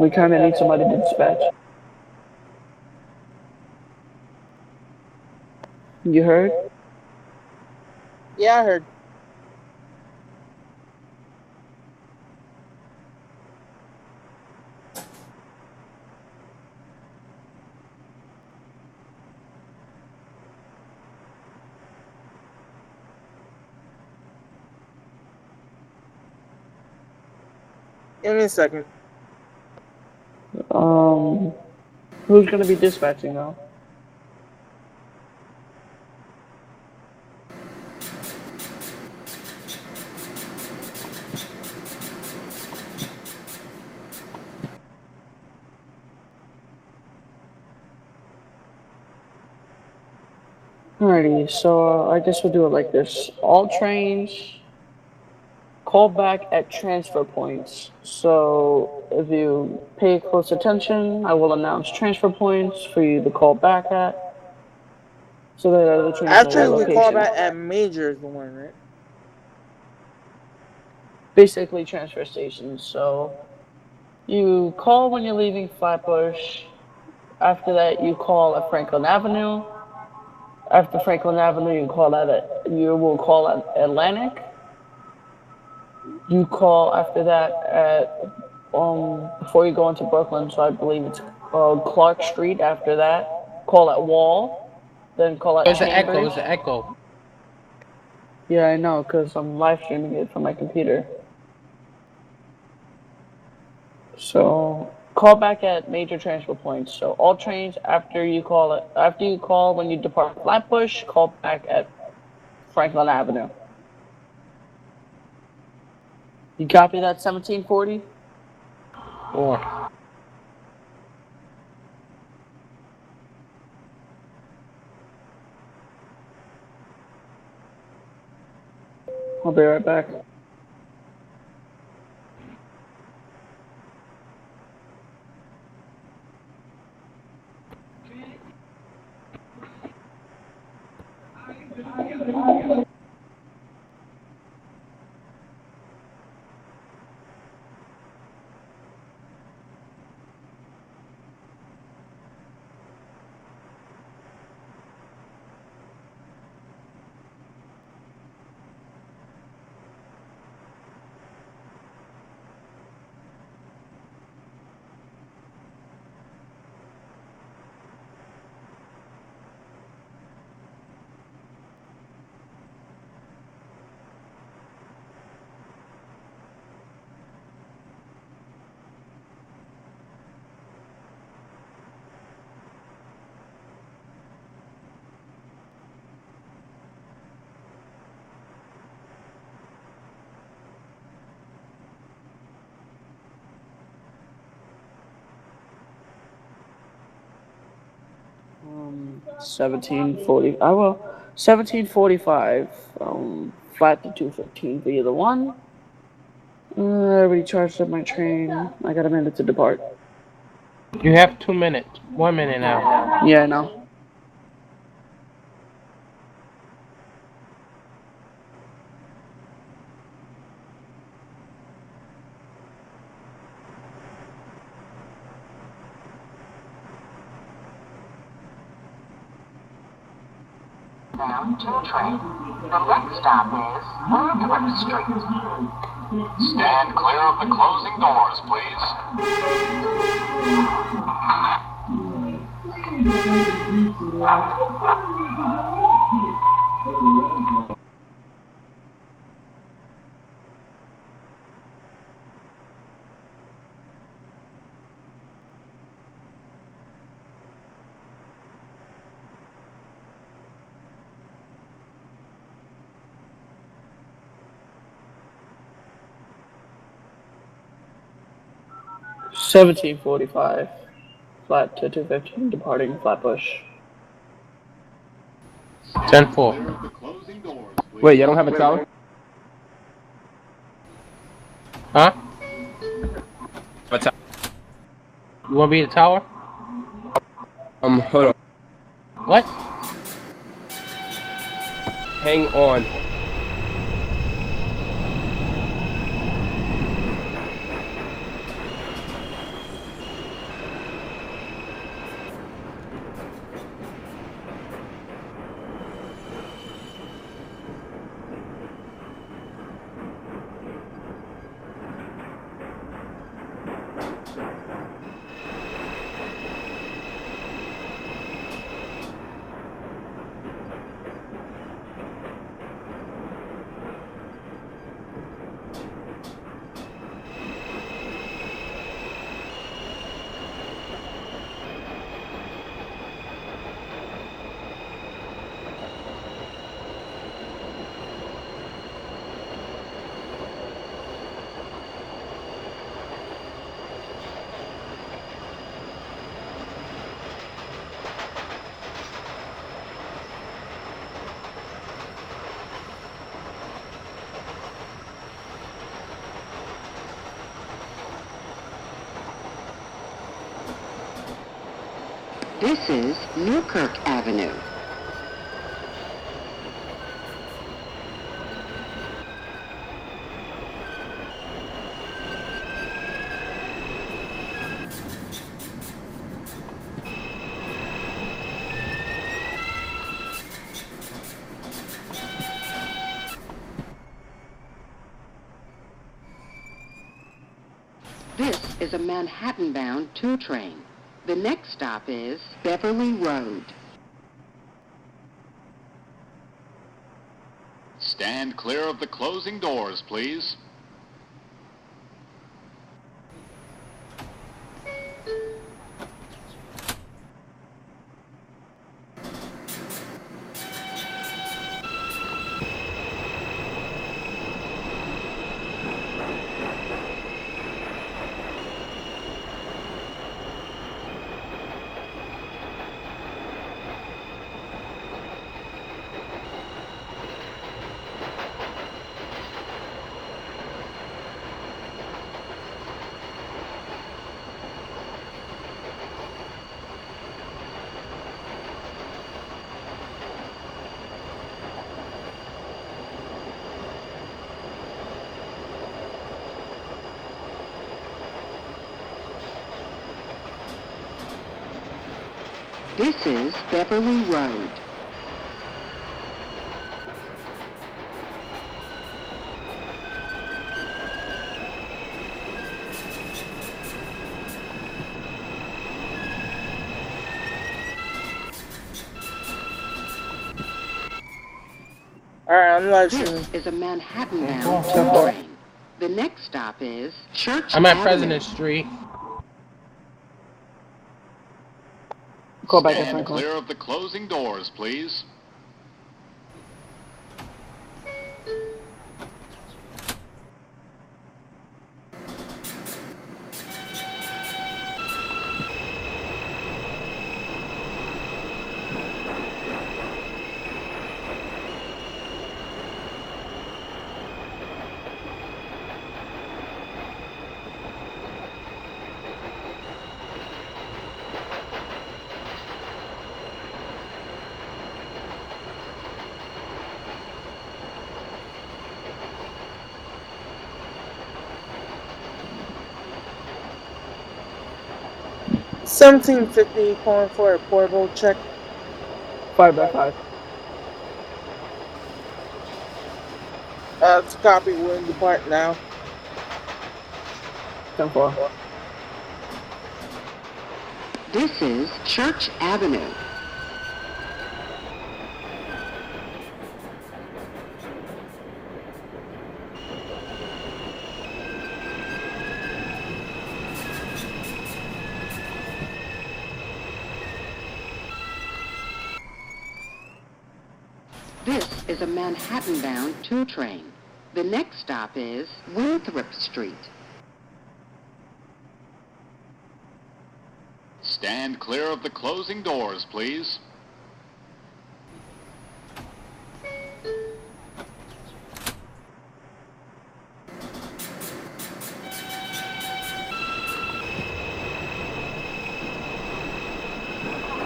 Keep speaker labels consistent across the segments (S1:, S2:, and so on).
S1: We kind of need somebody to dispatch. You heard?
S2: Yeah, I heard. Give me a second.
S1: Who's gonna be dispatching though? Alrighty, so I guess we'll do it like this. All trains call back at transfer points. So if you pay close attention, I will announce transfer points for you to call back at, so that other trains know
S2: Actually,
S1: your
S2: we call
S1: location.
S2: that at major is the one, right?
S1: Basically transfer stations. So you call when you're leaving Flatbush. After that, you call at Franklin Avenue. After Franklin Avenue, you will call at Atlantic. You call after that at before you go into Brooklyn, so I believe it's Clark Street. After that, call at Wall. Then call at
S3: It's an echo.
S1: Chambers.
S3: It's an echo.
S1: Yeah, I know, because I'm live streaming it from my computer. So call back at major transfer points. So all trains after you call when you depart Flatbush, call back at Franklin Avenue. You copy that 1740?
S3: Or
S1: I'll be right back. Um, 1740. I will 1745. Flat to 215 via the one. I already charged up my train. I got a minute to depart.
S3: you have 2 minutes. 1 minute now.
S1: Yeah, I know.
S4: Down to a train. The next stop is Flatbush Street. Stand clear of the closing doors, please.
S1: 1745. Flat to 215, departing Flatbush.
S3: 10-4.
S5: Wait, you don't have a tower?
S3: Huh?
S5: A tower?
S3: You want to be the tower?
S5: Hold on.
S3: What?
S5: Hang on.
S6: This is Newkirk Avenue. This is a Manhattan-bound 2 train. The next stop is Beverly Road.
S4: Stand clear of the closing doors, please.
S6: This is Beverly Road.
S2: Alright, I'm letting you.
S6: This is a Manhattan-bound
S3: Yeah,
S6: 2
S3: go.
S6: train. The next stop is Church
S3: I'm at
S6: Avenue.
S3: President Street.
S1: Go back at
S4: Stand
S1: Franklin.
S4: clear of the closing doors, please.
S2: $17.50 calling for a portable check.
S1: 5x5.
S2: It's a copy. We're in depart now.
S1: 10-4.
S6: This is Church Avenue. This is a Manhattan-bound 2 train. The next stop is Winthrop Street.
S4: Stand clear of the closing doors, please.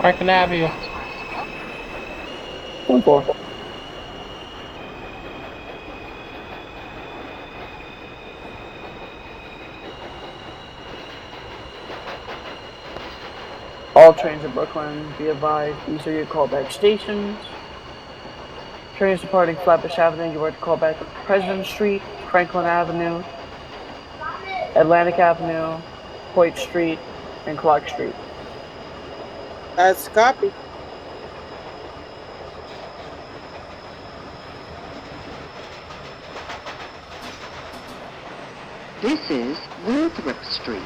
S3: Franklin Avenue.
S1: 1-4. All trains in Brooklyn, be advised, these are your callback stations. Trains departing Flatbush Avenue, you are to call back President Street, Franklin Avenue, Atlantic Avenue, Hoyt Street, and Clark Street.
S2: That's copy.
S6: This is Winthrop Street.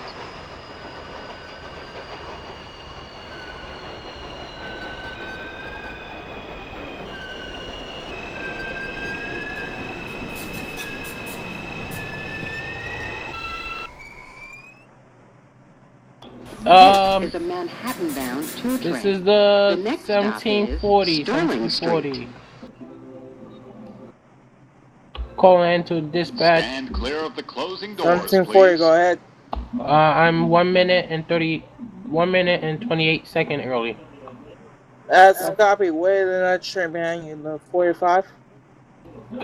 S6: This is a Manhattan-bound 2 train.
S3: This is the
S6: next stop is
S3: 1740.
S6: Sterling
S3: 1740. Calling into dispatch.
S4: Stand clear of the closing doors,
S2: 1740,
S4: please.
S2: go ahead.
S3: I'm 1 minute and 28 seconds early.
S2: That's copy. Wait the next train behind you, the 45.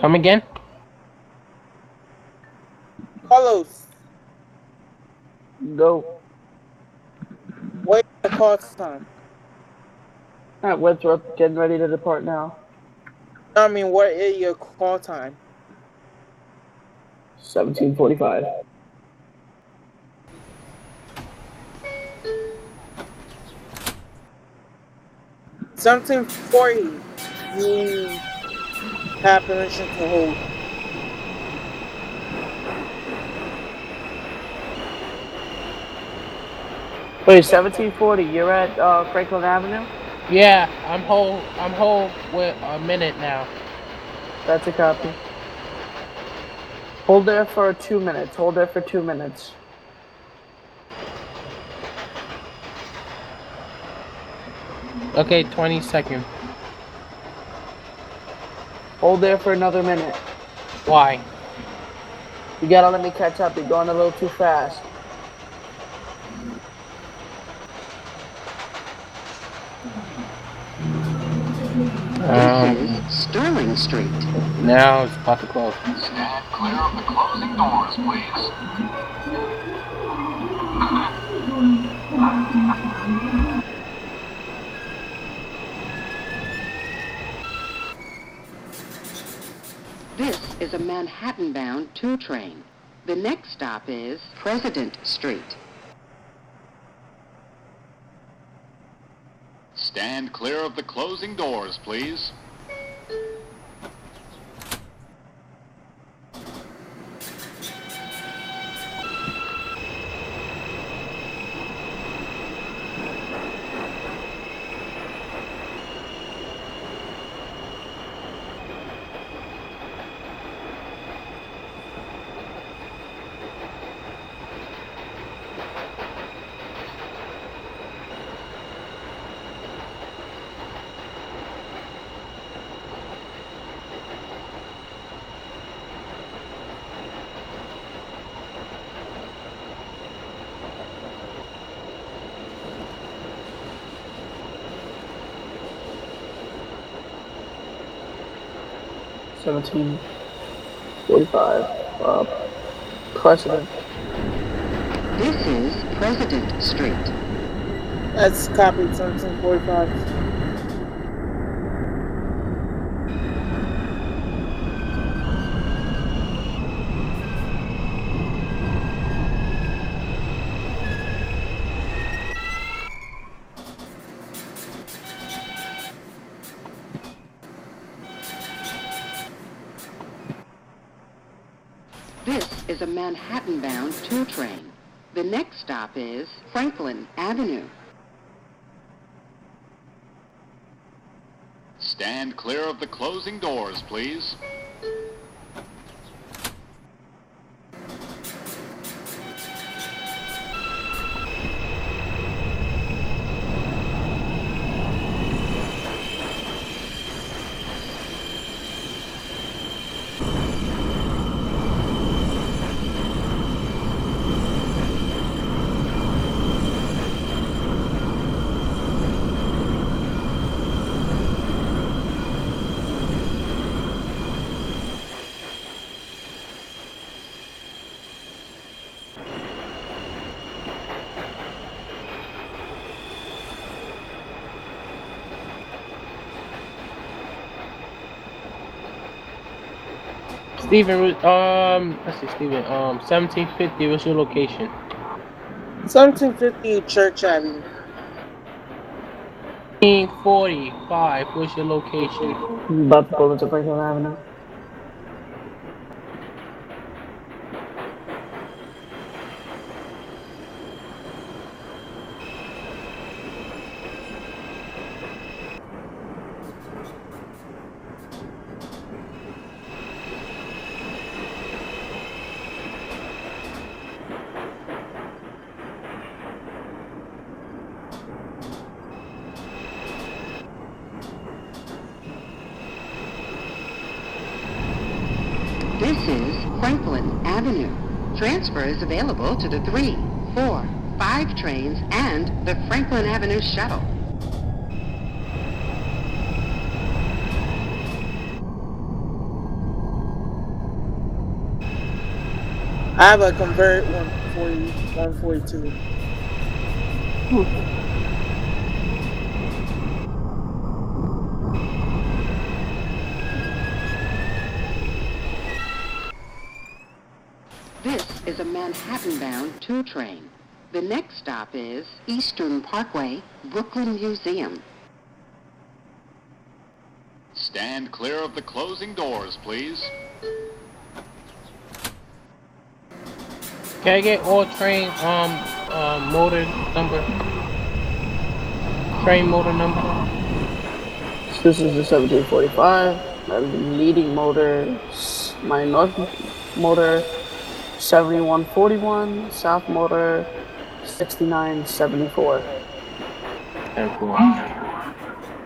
S3: Come again?
S2: Carlos,
S1: Go.
S2: wait the call time.
S1: At Winthrop, getting ready to depart now.
S2: I mean, what is your call time?
S1: 1745.
S2: Something 40. You have permission to hold.
S1: Wait, 1740, you're at Franklin Avenue?
S3: Yeah, I'm whole with a minute now.
S1: That's a copy. Hold there for 2 minutes. Hold there for 2 minutes.
S3: Okay, 20 seconds.
S1: Hold there for another minute.
S3: Why?
S1: You gotta let me catch up. You're going a little too fast.
S6: This is Sterling Street.
S3: Now it's about to close.
S4: Stand clear of the closing doors, please.
S6: This is a Manhattan-bound 2 train. The next stop is President Street.
S4: Stand clear of the closing doors, please.
S1: Seventeen 45. President.
S6: This is President Street.
S2: That's copy. 1745.
S6: This is a Manhattan-bound 2 train. The next stop is Franklin Avenue.
S4: Stand clear of the closing doors, please.
S3: Steven, let's see, Steven, 1750, what's your location?
S2: 1750 Church Avenue.
S3: 1845, what's your location?
S1: About to pull into Franklin Avenue.
S6: This is Franklin Avenue. Transfer is available to the 3, 4, 5 trains and the Franklin Avenue shuttle.
S2: I have a Convert 140, 142.
S6: This is a Manhattan-bound 2 train. The next stop is Eastern Parkway, Brooklyn Museum.
S4: Stand clear of the closing doors, please.
S3: Can I get all train, motor number? Train motor number?
S1: So this is the 1745. My leading motor, my north motor, 7141. South motor, 6974.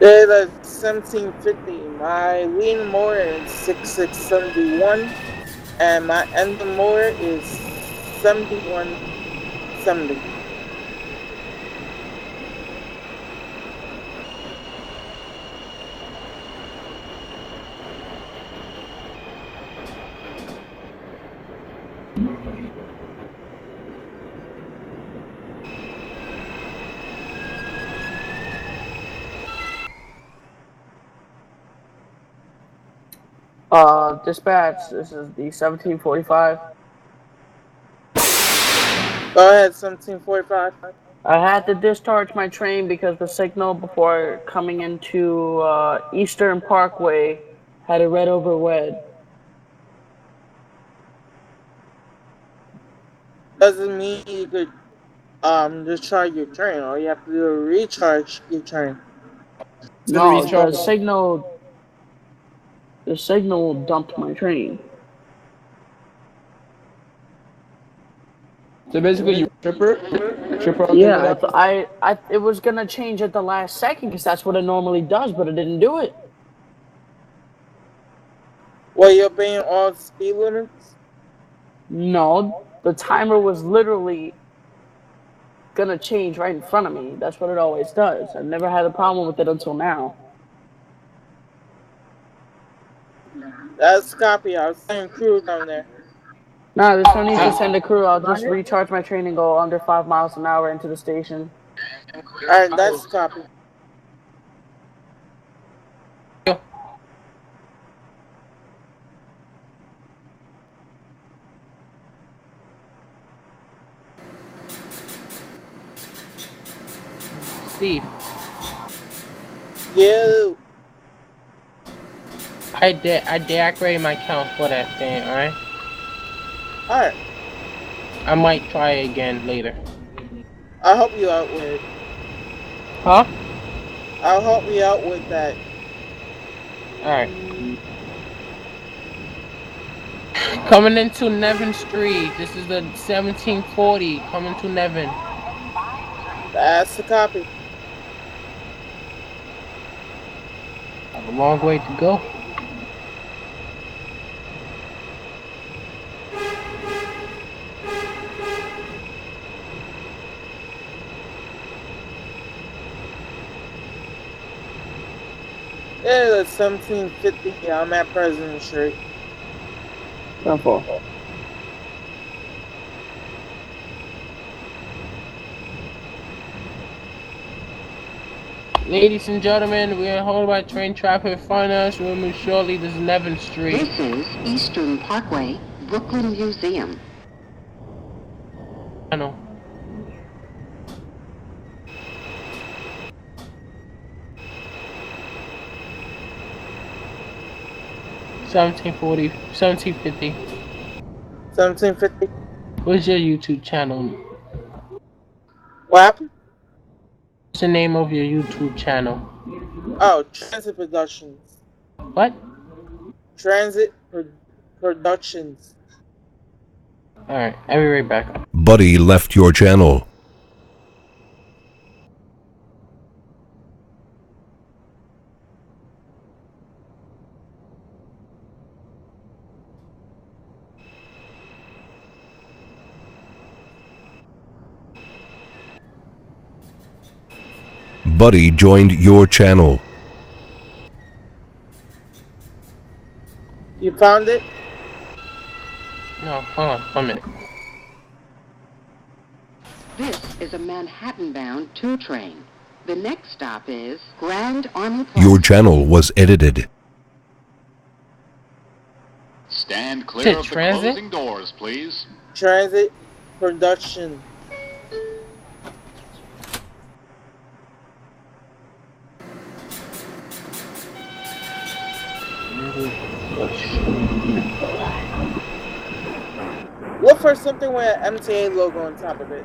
S2: There's a 1750. My lean motor is 6671, and my ending motor is 7170.
S1: Dispatch, this is the 1745.
S2: Go ahead, 1745.
S1: I had to discharge my train because the signal before coming into Eastern Parkway had a red over red.
S2: Doesn't mean you could discharge your train. All you have to do is recharge your train.
S1: No,
S3: recharge.
S1: the signal dumped my train.
S5: So basically, you tripper on
S1: Yeah, it was gonna change at the last second because that's what it normally does, but it didn't do it.
S2: Well, you're obeying all speed limits?
S1: No, the timer was literally gonna change right in front of me. That's what it always does. I've never had a problem with it until now.
S2: That's copy. I was sending crew down there.
S1: No, there's no need to send a crew. I'll just recharge my train and go under 5 miles an hour into the station.
S2: Alright, that's copy.
S3: Steve,
S2: You.
S3: I deactivated my account for that thing, alright?
S2: Alright.
S3: I might try it again later.
S2: I'll help you out with it.
S3: Huh?
S2: I'll help you out with that.
S3: Alright. Coming into Nevin Street. This is the 1740 coming to Nevin.
S2: That's the copy.
S3: I have a long way to go.
S2: Yeah, that's 1750. I'm at President Street.
S1: 10-4.
S3: Ladies and gentlemen, we are hold by train traffic finance. We'll move shortly. This is Nevin Street.
S6: This is Eastern Parkway, Brooklyn Museum.
S3: I know. $17.40, $17.50.
S2: 1750.
S3: What's your YouTube channel?
S2: What happened?
S3: What's the name of your YouTube channel?
S2: Oh, Transit Productions.
S3: What?
S2: Productions.
S3: Alright, I'll be right back.
S7: Buddy left your channel. Buddy joined your channel.
S2: You found it?
S3: No, hold on, 1 minute.
S6: This is a Manhattan-bound 2 train. The next stop is Grand Army Plaza.
S7: Your channel was edited.
S4: Stand clear of the
S3: Transit?
S4: closing doors, please.
S2: Transit Production. Look for something with an MTA logo on top of it.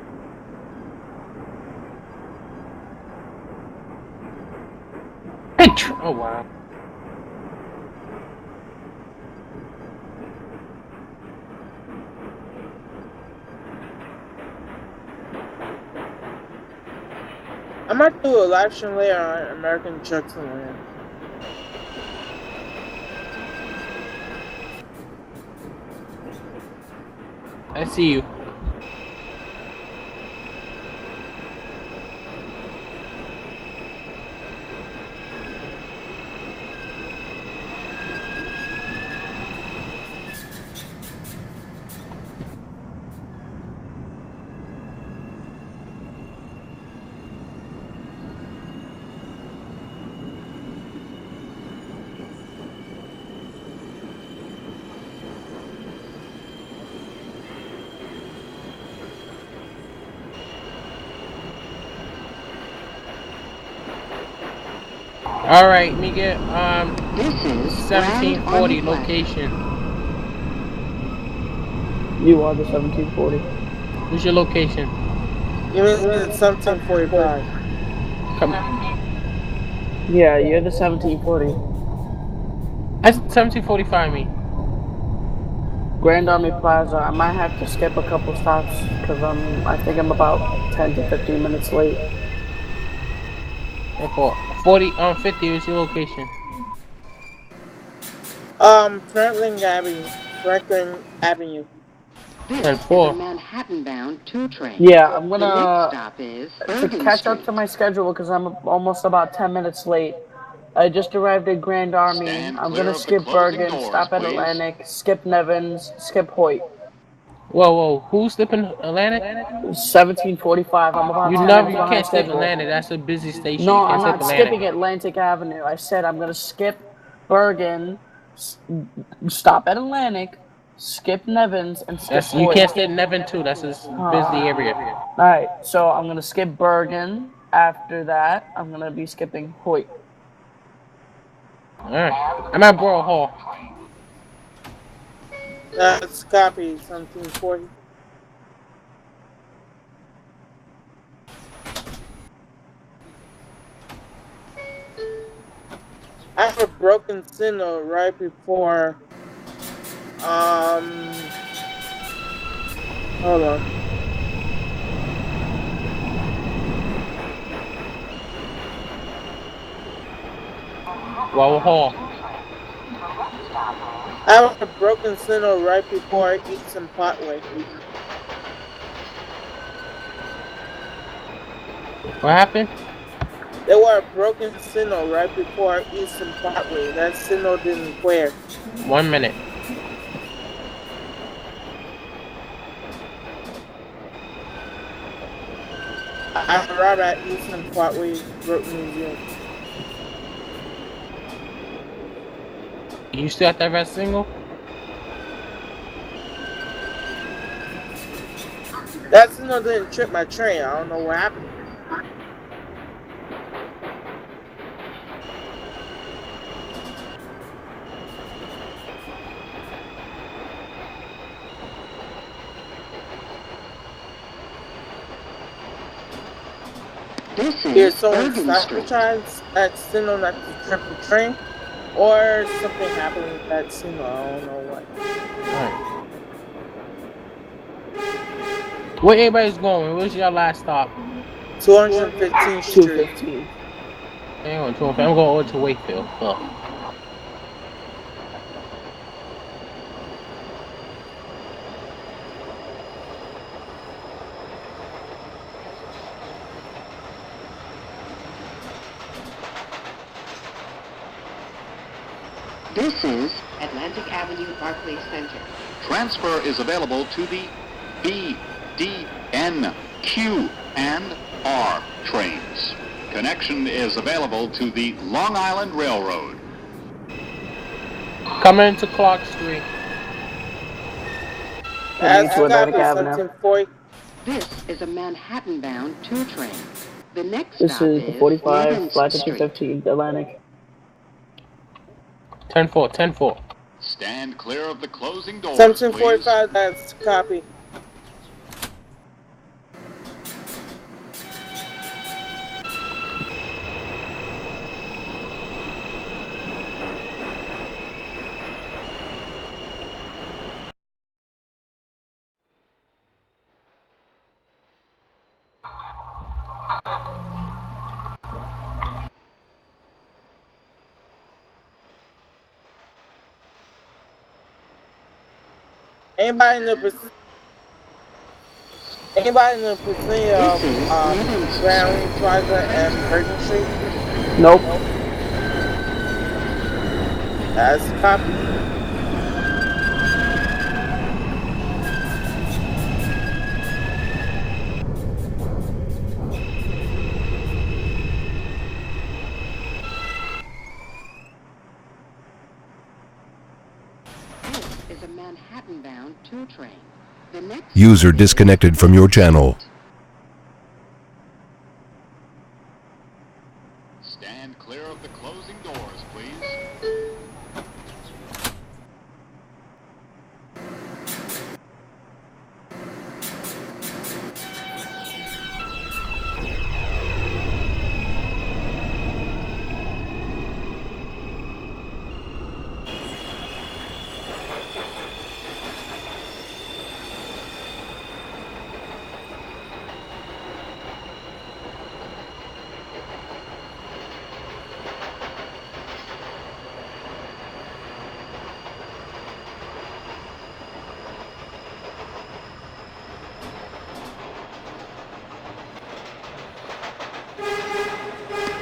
S3: Oh wow.
S2: I might do a live stream later on American Trucks and Land.
S3: I see you. Alright, me get
S6: This is
S3: 1740
S6: Grand Army Plaza.
S3: location.
S1: You are the 1740.
S3: What's your location?
S2: You mean it's 1745.
S3: Come.
S1: Yeah, you're the 1740.
S3: That's 1745 me.
S1: Grand Army Plaza. I might have to skip a couple stops because I think I'm about 10 to 15 minutes late.
S3: Okay. 40 50 is your location.
S2: Franklin Avenue. Franklin Avenue.
S6: This
S3: And
S6: is a
S3: 4.
S6: Manhattan-bound 2 train.
S1: Yeah, I'm
S6: The next
S1: gonna
S6: stop is
S1: to
S6: Bergen
S1: catch up
S6: Street.
S1: to my schedule because I'm almost about 10 minutes late. I just arrived at Grand Army.
S4: Stand
S1: I'm
S4: clear
S1: gonna
S4: of the
S1: skip
S4: closing
S1: Bergen,
S4: doors,
S1: stop at
S4: please.
S1: Atlantic, skip Nevins, skip Hoyt.
S3: Whoa, who's slipping Atlantic?
S1: 1745. I'm about 10 minutes
S3: You
S1: behind
S3: can't skip
S1: schedule.
S3: Atlantic. That's a busy station.
S1: No,
S3: You can't
S1: I'm
S3: skip
S1: not
S3: Atlantic.
S1: skipping Atlantic Avenue. I said I'm gonna skip Bergen, stop at Atlantic, skip Nevins, and skip
S3: That's you
S1: Hoyt.
S3: can't skip Nevin too. That's a busy area.
S1: Alright, so I'm gonna skip Bergen. After that, I'm gonna be skipping Hoyt.
S3: Alright. I'm at Borough Hall.
S2: That's copy 1740. I have a broken signal right before. Hold on.
S3: Borough Hall.
S2: I have a broken signal right before I eat some potway.
S3: What happened?
S2: There were a broken signal right before I eat some potway. That signal didn't clear.
S3: 1 minute.
S2: I arrive at East and Flatbush Road Museum.
S3: You still at that red single?
S2: That's another didn't trip my train. I don't know what happened.
S6: This
S2: Here,
S6: is
S2: someone
S6: Bergen
S2: stopped the
S6: Street.
S2: signal not to trip the train, or something happened with that signal. I don't know what.
S3: Alright. Where everybody's going? Where's your last stop?
S2: 215th Street.
S1: 215.
S3: Hang on, 215. I'm going over to Wakefield. Oh.
S6: This is Atlantic Avenue Barclays Center.
S8: Transfer is available to the B, D, N, Q, and R trains. Connection is available to the Long Island Railroad.
S3: Coming into Clark Street.
S1: Coming
S2: That's
S1: into Atlantic
S2: copy
S1: Avenue.
S2: 1740.
S6: This is a Manhattan-bound 2 train. The next
S1: This
S6: stop
S1: is the
S6: is
S1: 45
S6: Nevins
S1: flat to
S6: Street.
S1: 215 Atlantic.
S3: 10-4, 10-4.
S8: Stand clear of the closing doors,
S2: 1745, that's copy. Anybody in the vicinity of Browning Plaza and Bergen Street?
S1: Nope.
S2: That's copy.
S6: This is a Manhattan-bound 2 train. The next
S7: User
S6: stop is
S7: disconnected from your channel.
S8: Stand clear of the closing doors, please.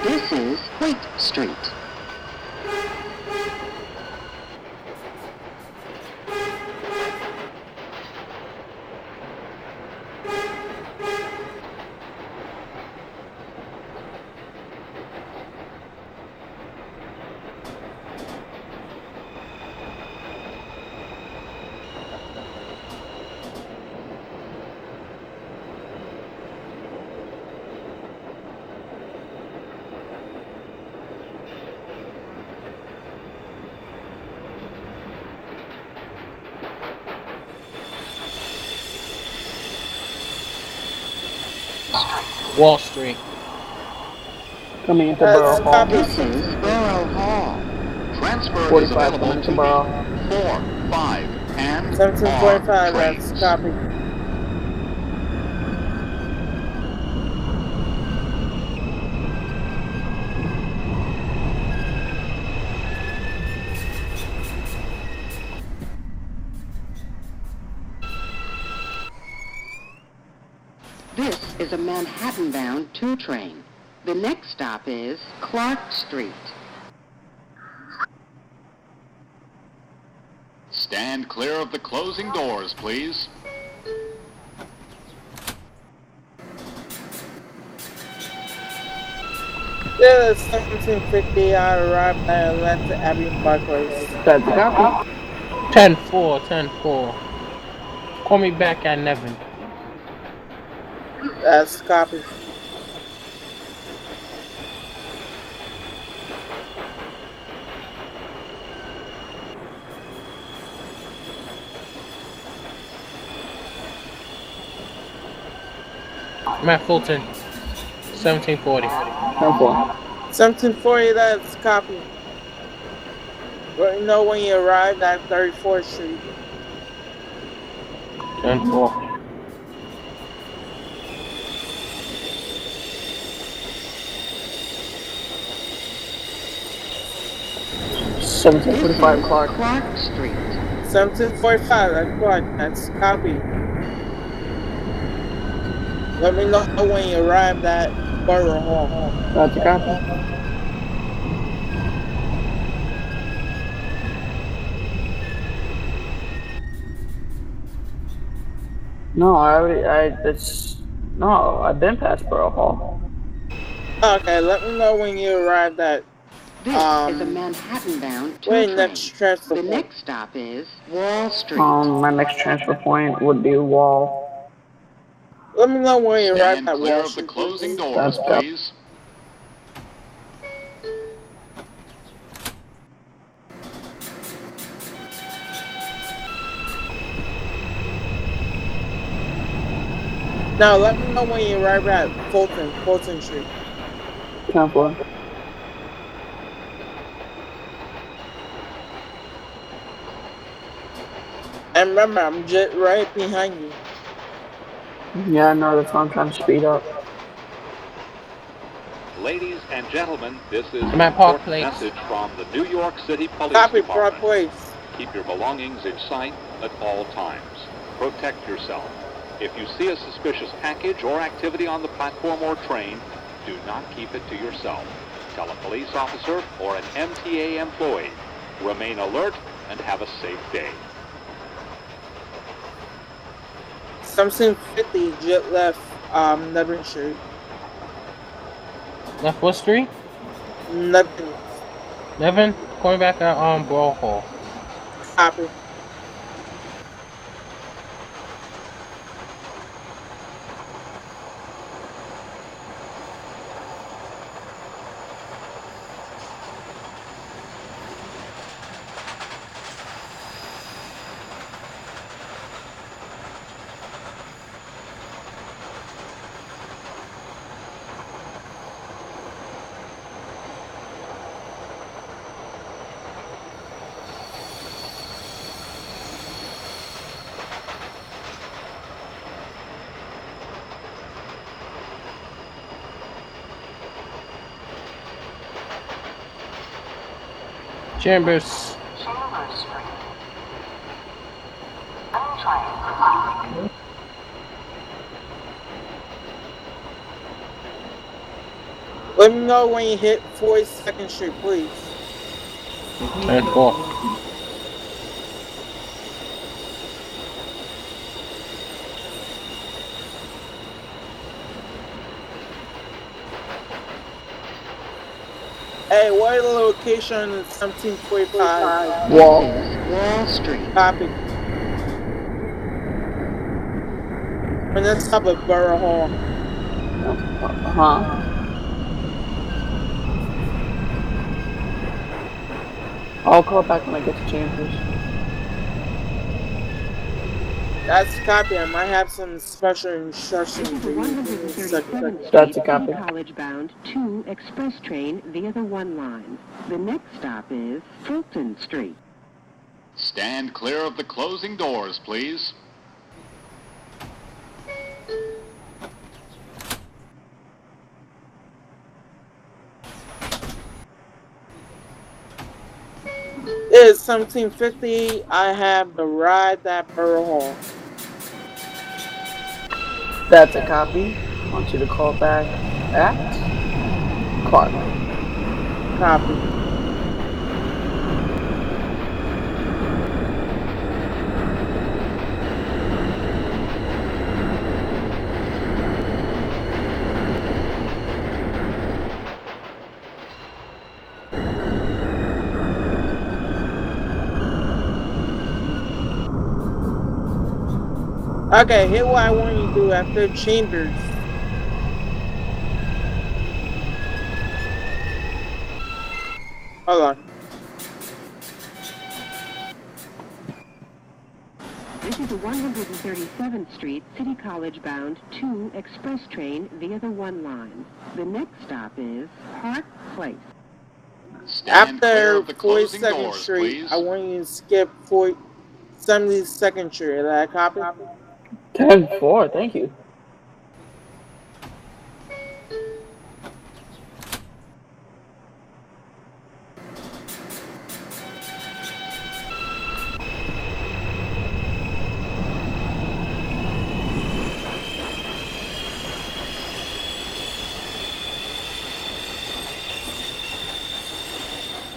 S6: This is Wait Street.
S3: Wall Street.
S1: Coming into
S2: That's
S1: Borough Hall.
S2: copy.
S6: This is Borough Hall.
S8: Transfer is
S1: 45
S8: available
S1: coming
S8: to
S1: into Borough.
S8: the 4, 5, and
S2: 1745,
S8: R
S2: that's
S8: trains.
S2: copy.
S6: This is a Manhattan-bound 2 train. The next stop is Clark Street.
S8: Stand clear of the closing doors, please.
S2: Yeah, it's 1750. I arrived at Atlanta Avenue Park Place.
S1: That's a copy.
S3: 10-4, 10-4. Call me back at Nevin.
S2: That's copy.
S3: I'm at Fulton. 1740.
S1: 10-4.
S2: 1740, that's copy. Let me know when you arrived at 34th Street.
S3: 10-4.
S1: 1745
S6: This is
S1: Clark.
S6: Clark Street.
S2: 1745, that's correct. That's copy. Let me know when you arrived at Borough Hall.
S1: That's a copy. No, no, I've been past Borough Hall.
S2: Okay, let me know when you arrived at,
S6: This is a Manhattan-bound
S2: wait,
S6: 2
S2: next
S6: train.
S2: transfer
S6: The
S2: point.
S6: next stop is Wall Street.
S1: My next transfer point would be Wall.
S2: Let me know when you arrived
S8: Stand
S2: at
S8: clear
S2: Wall
S8: of the
S2: Street,
S8: closing
S2: please.
S8: doors,
S1: That's copy.
S8: please.
S2: Now, let me know when you arrive at Fulton Street.
S1: 10-4.
S2: And remember, I'm just right behind you.
S1: Yeah, no, that's why I'm trying to speed up.
S8: Ladies and gentlemen, this is
S3: I'm
S8: an
S3: at Park
S8: important
S3: Place.
S8: message from the New York City Police
S2: Copy, Park
S8: Department.
S2: Place.
S8: Keep your belongings in sight at all times. Protect yourself. If you see a suspicious package or activity on the platform or train, do not keep it to yourself. Tell a police officer or an MTA employee. Remain alert and have a safe day.
S2: 1750, jet left, Nevin Street.
S3: Left what street?
S2: Nothing.
S3: Nevin? Call me back at Borough Hall.
S2: Copy.
S3: Chambers.
S4: Chambers Street. Untrained for
S2: Let me know when you hit 42nd Street, please.
S3: 10-4.
S2: Hey, what is the location in 1745?
S1: Wall.
S6: This is Wall Street.
S2: Copy. And then stop at Borough Hall.
S1: I'll call back when I get to Chambers.
S2: That's copy. I might have some special instructions
S6: This is
S2: for
S6: a
S2: you. Give me a second.
S6: 137th
S1: That's
S6: Street
S1: a copy.
S6: City College-bound 2 express train via the 1 line. The next stop is Fulton Street.
S8: Stand clear of the closing doors, please.
S2: It's 1750. I have the ride at Borough Hall.
S1: That's a copy. I want you to call back at Clark.
S2: Copy. Okay, here what I want you to do after Chambers. Hold on.
S6: This is a 137th Street City College bound 2 express train via the 1 line. The next stop is Park Place.
S8: Stand clear
S2: After
S8: of the closing
S2: 42nd
S8: doors,
S2: Street,
S8: please.
S2: I want you to skip 72nd Street. Is that a copy?
S1: 10-4, thank you.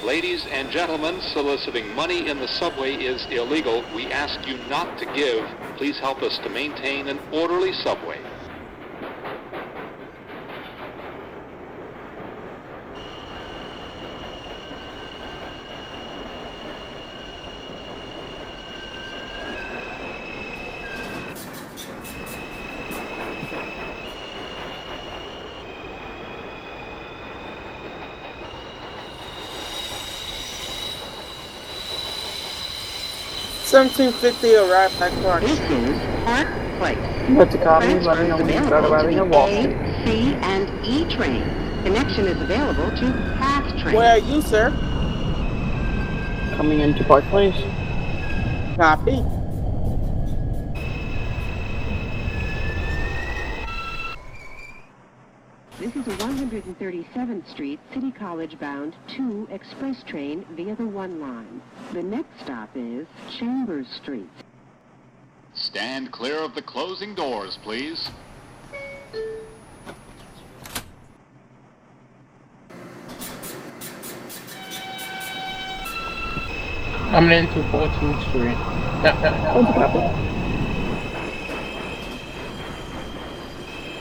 S8: Ladies and gentlemen, soliciting money in the subway is illegal. We ask you not to give. Please help us to maintain an orderly subway.
S2: $17.50 arrived at Clark
S6: This
S2: Street.
S6: is Park Place.
S1: That's a copy. Let me
S6: Transfer
S1: know
S6: is
S1: when you start
S6: available to
S1: arriving
S6: the
S1: at Wall
S6: A,
S1: Street.
S6: C, and E trains. Connection is available to PATH trains.
S2: Where are you, sir?
S1: Coming into Park Place.
S2: Copy.
S6: This is a 137th Street City College bound 2 express train via the 1 line. The next stop is Chambers Street.
S8: Stand clear of the closing doors, please.
S3: Coming into 14th Street.
S1: That's a copy.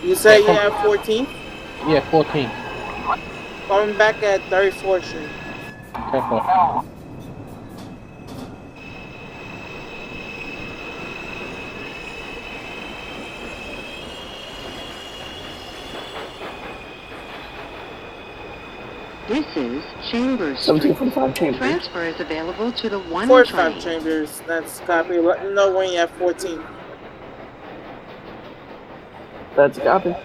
S2: You say you have 14th?
S3: Yeah, 14th.
S2: Coming back at 34th Street.
S3: 10-4.
S6: This is Chambers Street.
S1: 1745 Chambers.
S6: Transfer is available to the 1
S2: 45
S6: train.
S2: Chambers. That's copy. Let me know when you have 14th.
S1: That's a copy.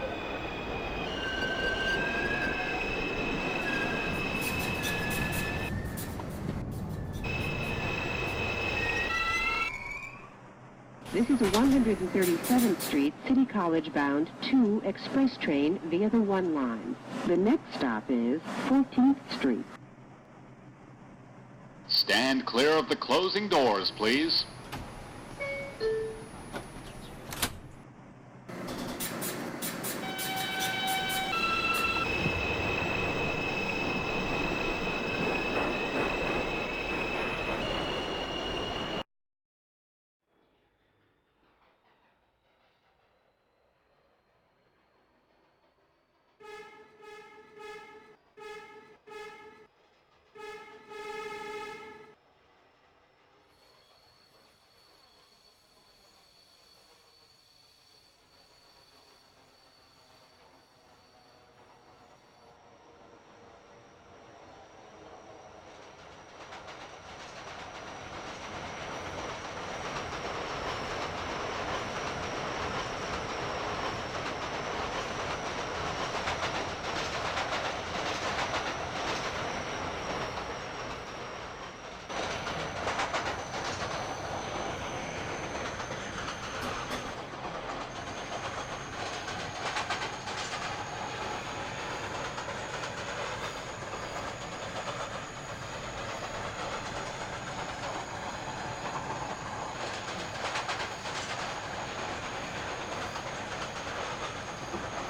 S6: This is a 137th Street City College bound 2 express train via the 1 line. The next stop is 14th Street.
S8: Stand clear of the closing doors, please.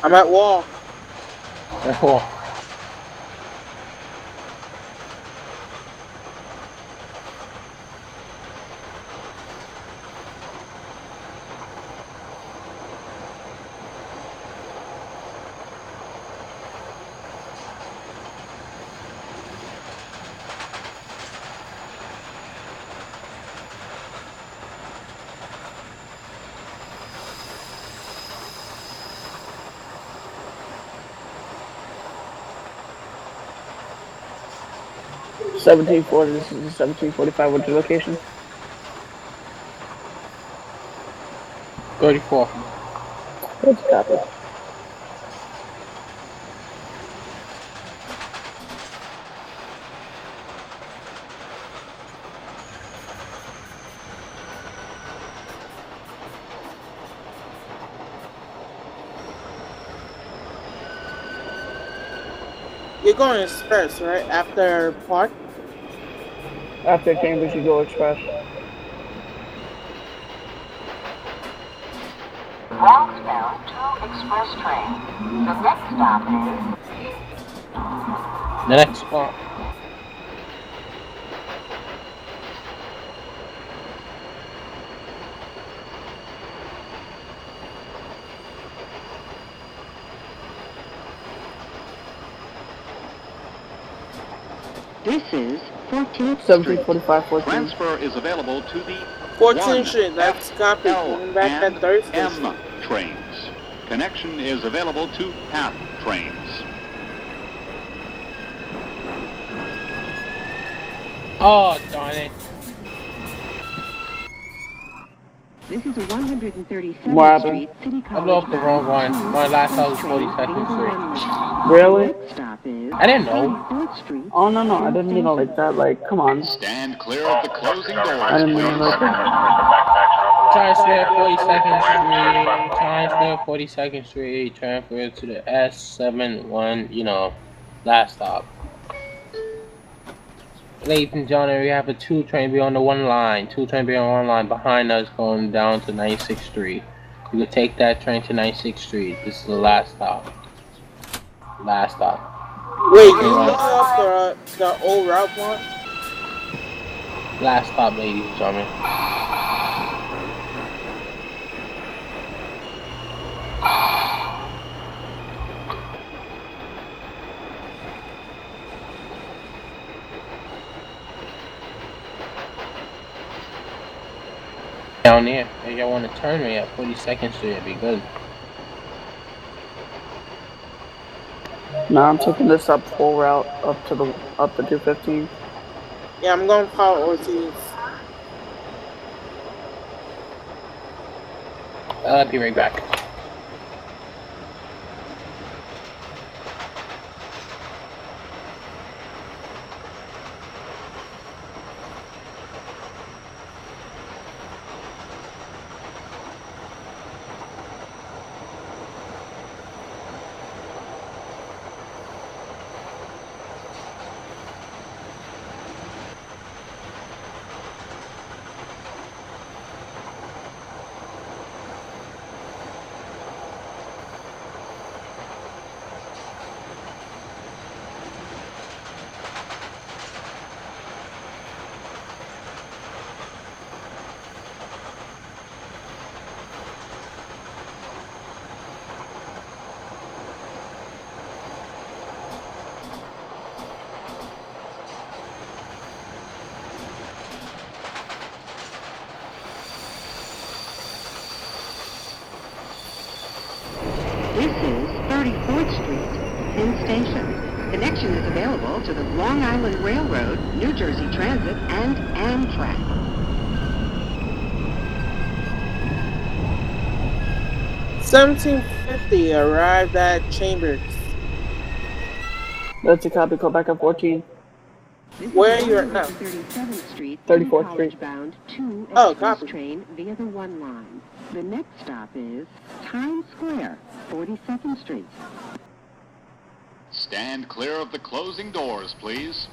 S2: I'm at Wall.
S3: 10-4.
S1: 1740. This is 1745. What's your location?
S3: 34.
S1: That's a copy.
S2: You're going express, right? After park?
S1: After Cambridge, you go express.
S4: Bronxville to express train. The next stop is
S3: The next spot.
S6: This is 14th Street.
S1: 1745, 14.
S8: Transfer is available to the
S2: 14th
S8: 1
S2: Street, that's copy.
S8: L
S2: Coming back at
S8: and
S2: Thursday
S8: M
S2: Street.
S8: trains. Connection is available to PATH trains.
S3: Oh, darn it.
S6: This is 137th
S1: What happened?
S6: Street, City
S3: I
S6: College.
S3: blew up the wrong one.
S6: bound
S3: My last
S6: to
S3: stop was
S6: train
S3: 42nd
S6: via
S3: Street.
S6: the
S1: Really?
S6: next stop is
S3: I didn't know.
S6: 34th Street.
S1: Oh, no, no. I didn't mean it like that. Like, come on.
S8: Stand clear of the closing
S1: I
S8: doors,
S1: didn't mean it
S8: please.
S1: like that.
S3: Transfer 42nd Street. Transfer 42nd Street. Transfer to the S71, you know, last stop. Ladies and gentlemen, we have a 2 train be on the one line. 2 train be on one line behind us going down to 96th Street. You can take that train to 96th Street. This is the last stop. Last stop.
S2: Wait, you going off the old route one?
S3: Last stop, ladies and gentlemen. Down there, if y'all want to turn me at 42nd Street, it'd be good.
S1: No, I'm taking this up full route up to 215.
S2: Yeah, I'm going to call Ortiz.
S3: I'll be right back.
S6: This is 34th Street, Penn Station. Connection is available to the Long Island Railroad, New Jersey Transit, and Amtrak.
S2: $17.50 arrived at Chambers.
S1: That's a copy. Call back on 14.
S2: Where are you at now?
S6: 37th Street,
S1: 34th
S6: College
S1: Street.
S6: bound 2
S2: Oh,
S6: express
S2: copy.
S6: train via the 1 line. The next stop is Times Square, 42nd Street.
S8: Stand clear of the closing doors, please.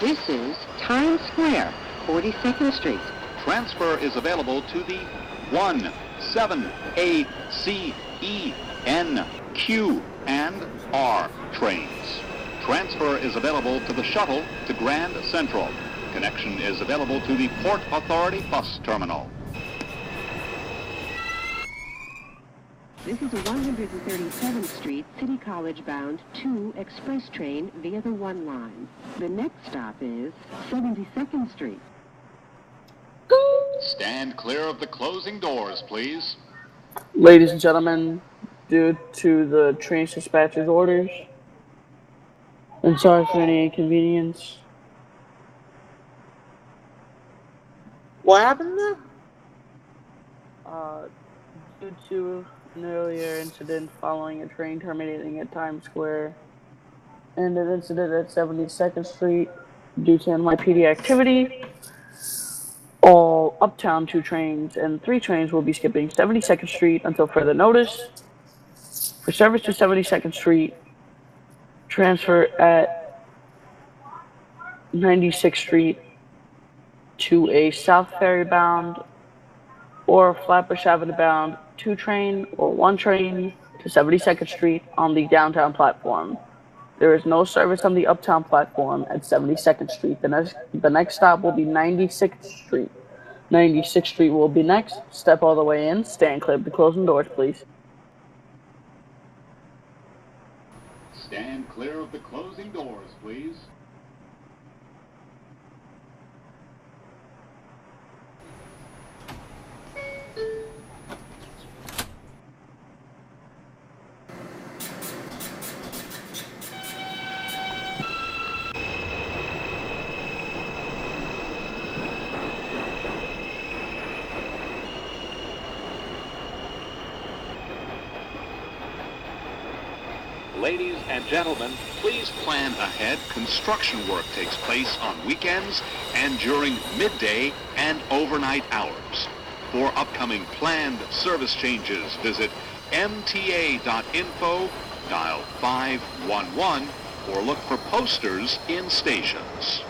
S6: This is Times Square, 42nd Street.
S8: Transfer is available to the 1, 7, A, C, E, N, Q, and R trains. Transfer is available to the shuttle to Grand Central. Connection is available to the Port Authority bus terminal.
S6: This is a 137th Street City College bound 2 express train via the 1 line. The next stop is 72nd Street.
S8: Stand clear of the closing doors, please.
S1: Ladies and gentlemen, due to the train dispatcher's orders, and sorry for any inconvenience.
S2: What happened there?
S1: Due to an earlier incident following a train terminating at Times Square, and an incident at 72nd Street due to NYPD activity, all Uptown 2 trains and 3 trains will be skipping 72nd Street until further notice. For service to 72nd Street, transfer at 96th Street to a South Ferry bound or Flatbush Avenue bound 2 train or 1 train to 72nd Street on the downtown platform. There is no service on the Uptown platform at 72nd Street. The next stop will be 96th Street. 96th Street will be next. Step all the way in. Stand clear of the closing doors, please.
S8: Stand clear of the closing doors, please. Ladies and gentlemen, please plan ahead. Construction work takes place on weekends and during midday and overnight hours. For upcoming planned service changes, visit mta.info, dial 511, or look for posters in stations.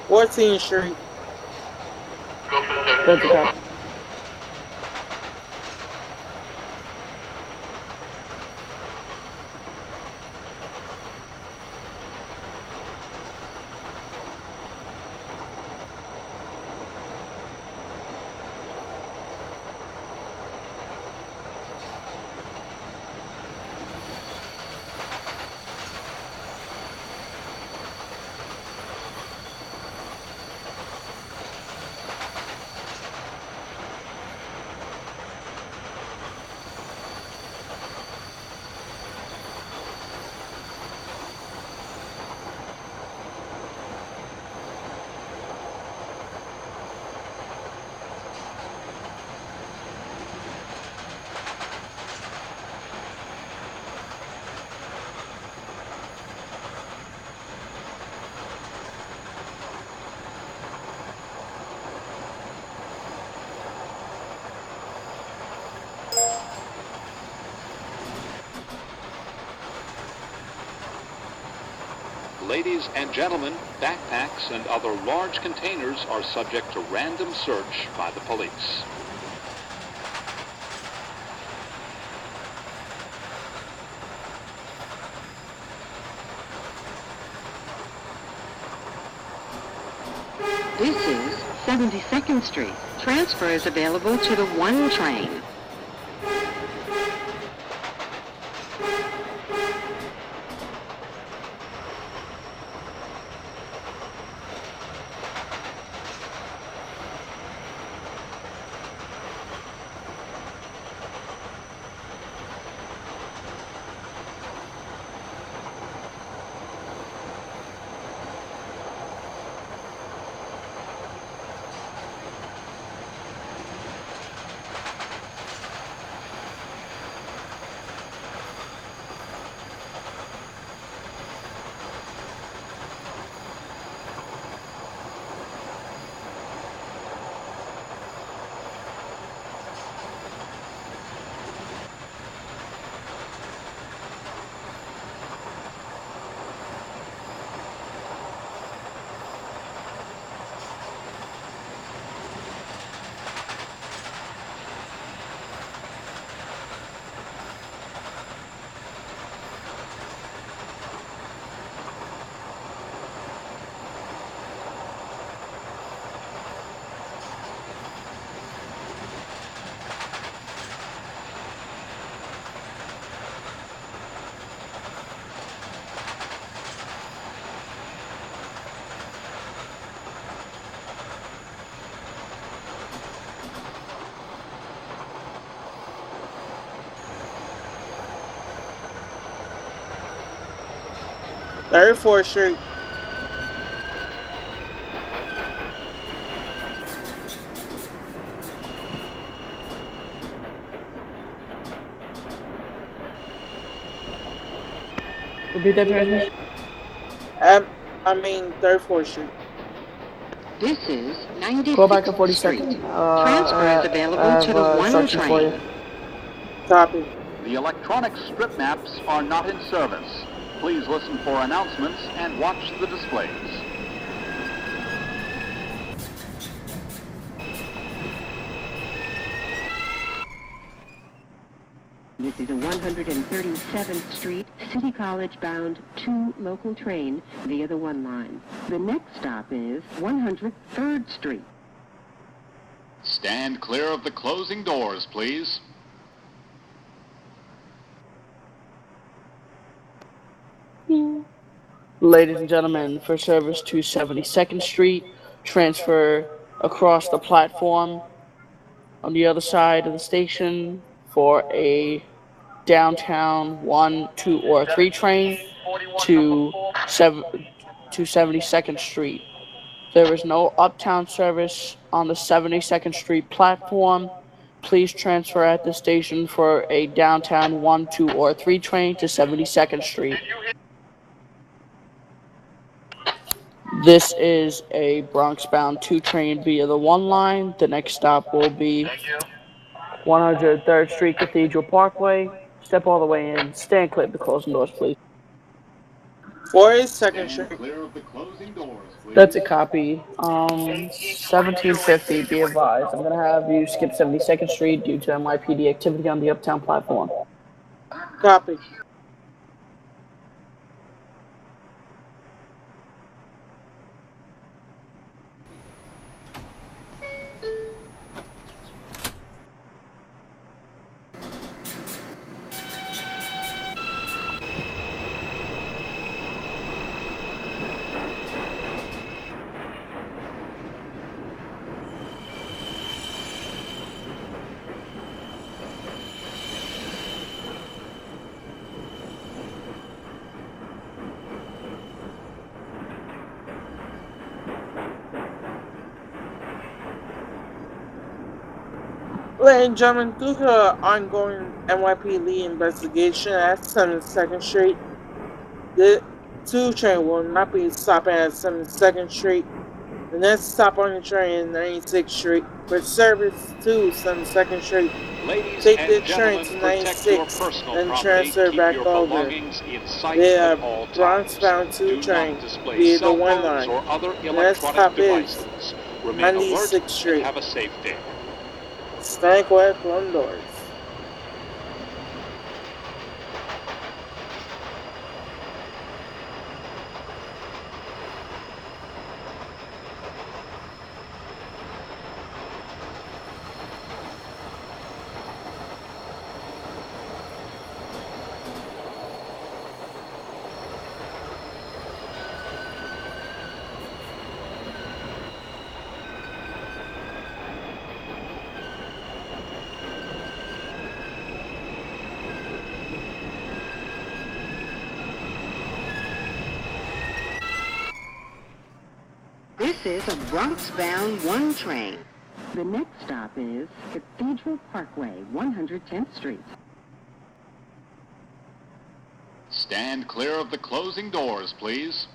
S2: What's the Street?
S1: That's a cop.
S8: Ladies and gentlemen, backpacks and other large containers are subject to random search by the police.
S6: This is 72nd Street. Transfer is available to the 1 train.
S2: 34th Street.
S1: Repeat that transmission.
S2: I mean 34th Street.
S6: This is 96th
S1: Call back at
S6: Street.
S1: 42nd.
S6: Transfer is
S1: I
S6: available to
S1: have
S6: the 1
S1: instructions for you.
S6: train.
S2: Copy.
S8: The electronic strip maps are not in service. Please listen for announcements and watch the displays.
S6: This is a 137th Street City College bound 2 local train via the 1 line. The next stop is 103rd Street.
S8: Stand clear of the closing doors, please.
S1: Ladies and gentlemen, for service to 72nd Street, transfer across the platform on the other side of the station for a downtown 1, 2, or 3 train to 72nd Street. There is no uptown service on the 72nd Street platform. Please transfer at the station for a downtown 1, 2, or 3 train to 72nd Street. This is a Bronx-bound 2 train via the 1 line. The next stop will be 103rd Street, Cathedral Parkway. Step all the way in. Stand clear of the closing doors, please.
S2: 42nd
S8: Stand
S2: Street.
S8: clear of the closing doors, please.
S1: That's a copy. 1750, be advised. I'm going to have you skip 72nd Street due to NYPD activity on the uptown platform.
S2: Copy. Ladies and gentlemen, due to the ongoing NYPD investigation at 72nd Street, the 2 train will not be stopping at 72nd Street. The next stop on the train is 96th Street. For service to 72nd Street,
S8: Ladies
S2: take
S8: and
S2: the train
S8: gentlemen,
S2: to
S8: protect your
S2: 96
S8: personal
S2: and
S8: property.
S2: transfer
S8: Keep
S2: back
S8: your
S2: over.
S8: belongings in sight
S2: They
S8: at
S2: are
S8: all times.
S2: Bronx-bound 2
S8: Do
S2: train
S8: not display
S2: via the
S8: cell
S2: 1
S8: phones
S2: line.
S8: or other
S2: The next
S8: electronic
S2: stop is
S8: devices. Remain alert
S2: 96th
S8: and
S2: Street.
S8: have a safe day.
S2: Stand clear of closing doors.
S6: This is a Bronx-bound 1 train. The next stop is Cathedral Parkway, 110th Street.
S8: Stand clear of the closing doors, please.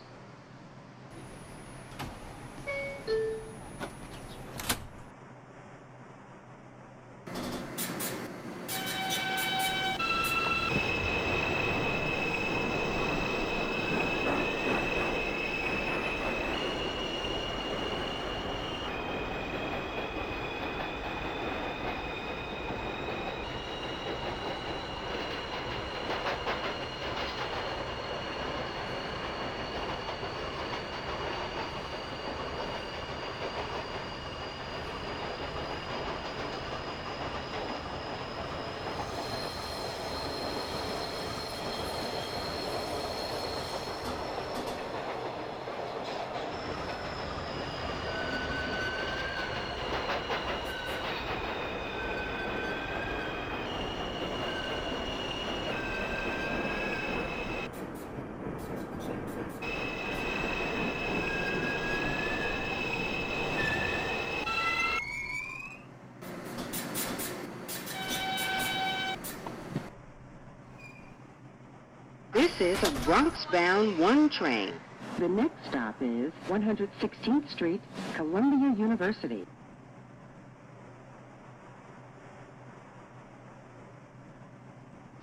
S6: This is a Bronx-bound 1 train. The next stop is 116th Street, Columbia University.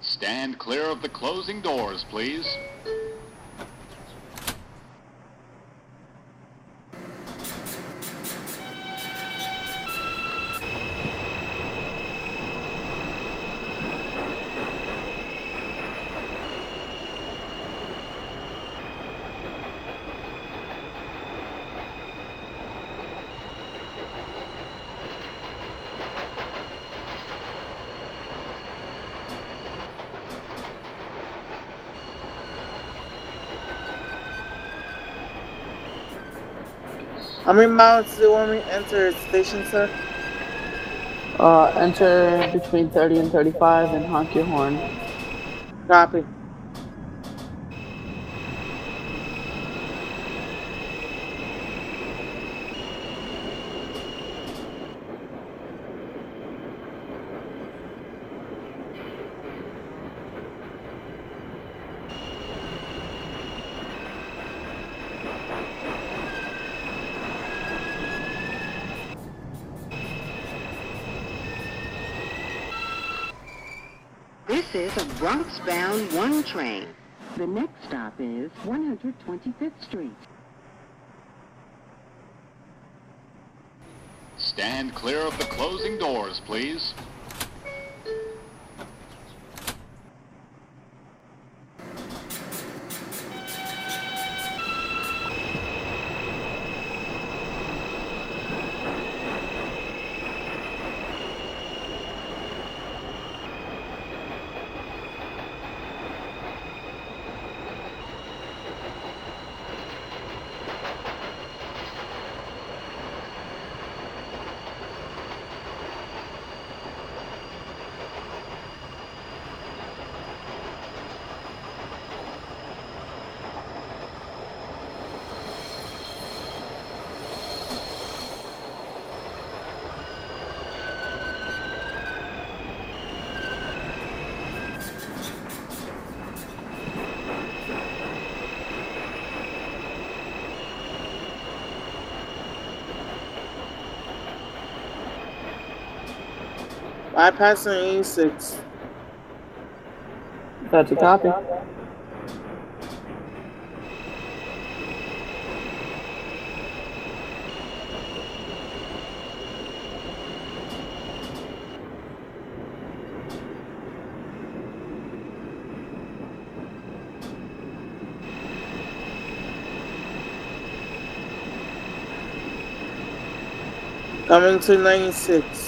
S8: Stand clear of the closing doors, please.
S2: How many miles do you want me to enter the station, sir?
S1: Enter between 30 and 35 and honk your horn.
S2: Copy.
S6: This is a Bronx-bound 1 train. The next stop is 125th Street.
S8: Stand clear of the closing doors, please.
S2: Bypassing 86.
S1: That's a copy.
S2: Coming to 96.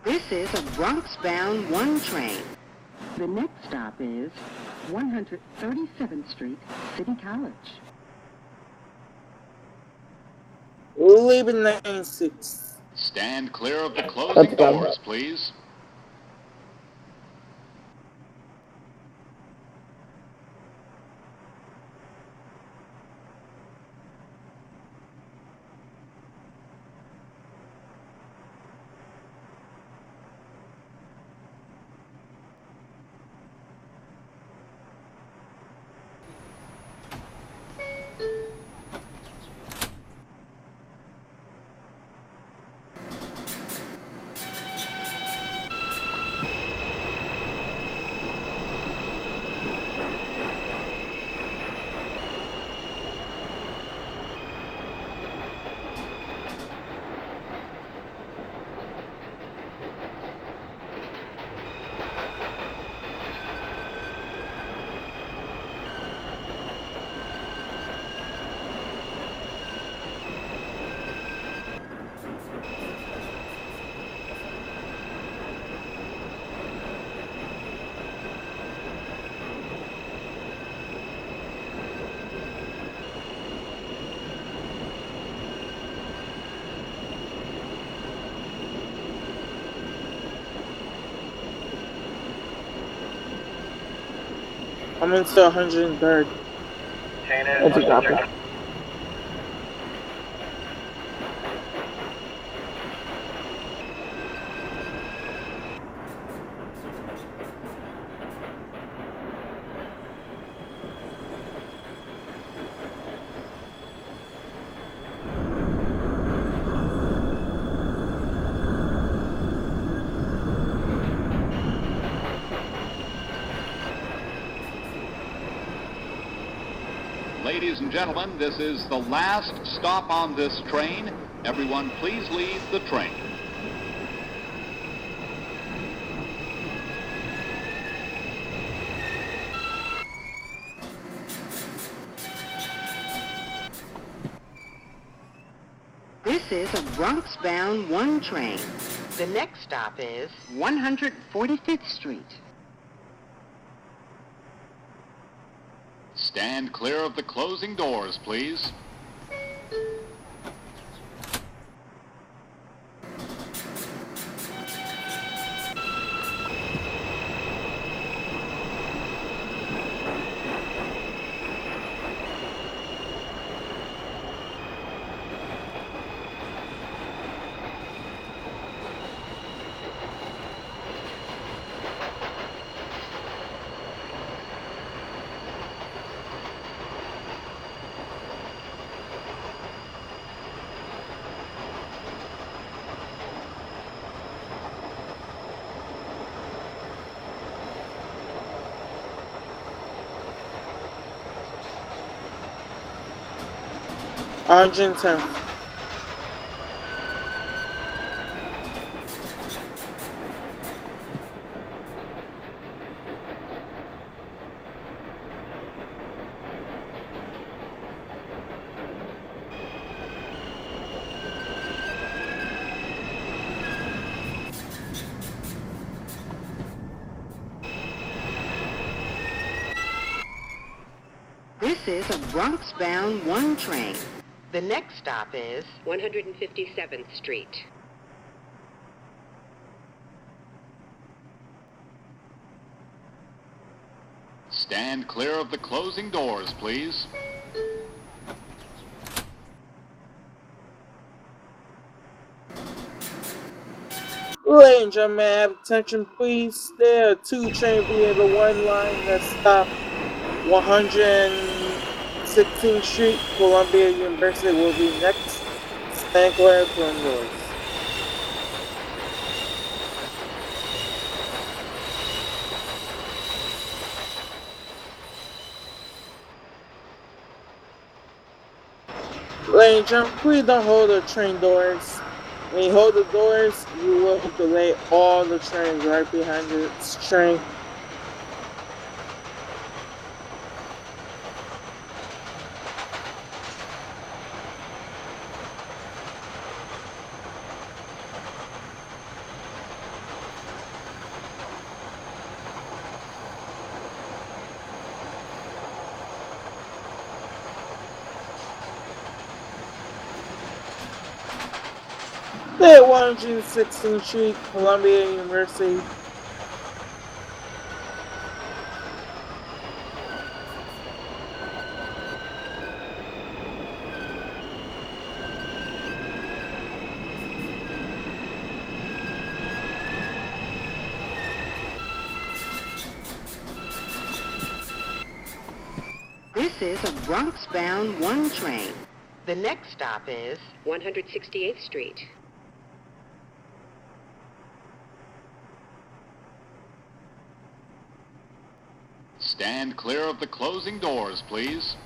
S6: This is a Bronx-bound 1 train. The next stop is 137th Street, City College.
S2: We're leaving 96.
S8: Stand clear of the closing doors, please.
S2: I'm into 103rd.
S1: What's a copy?
S8: Ladies and gentlemen, this is the last stop on this train. Everyone, please leave the train.
S6: This is a Bronx-bound 1 train. The next stop is 145th Street.
S8: Stand clear of the closing doors, please.
S2: Argentina.
S6: This is a Bronx-bound 1 train. The next stop is 157th Street.
S8: Stand clear of the closing doors, please.
S2: Ladies and gentlemen, have attention please. There are 2 trains via the 1 line that stop 116th Street. Columbia University will be next. Stand clear of the doors. Ladies and gentlemen, please don't hold the train doors. When you hold the doors, you will delay all the trains right behind this train. There, 116th Street, Columbia University.
S6: This is a Bronx-bound 1 train. The next stop is 168th Street.
S8: Stand clear of the closing doors, please.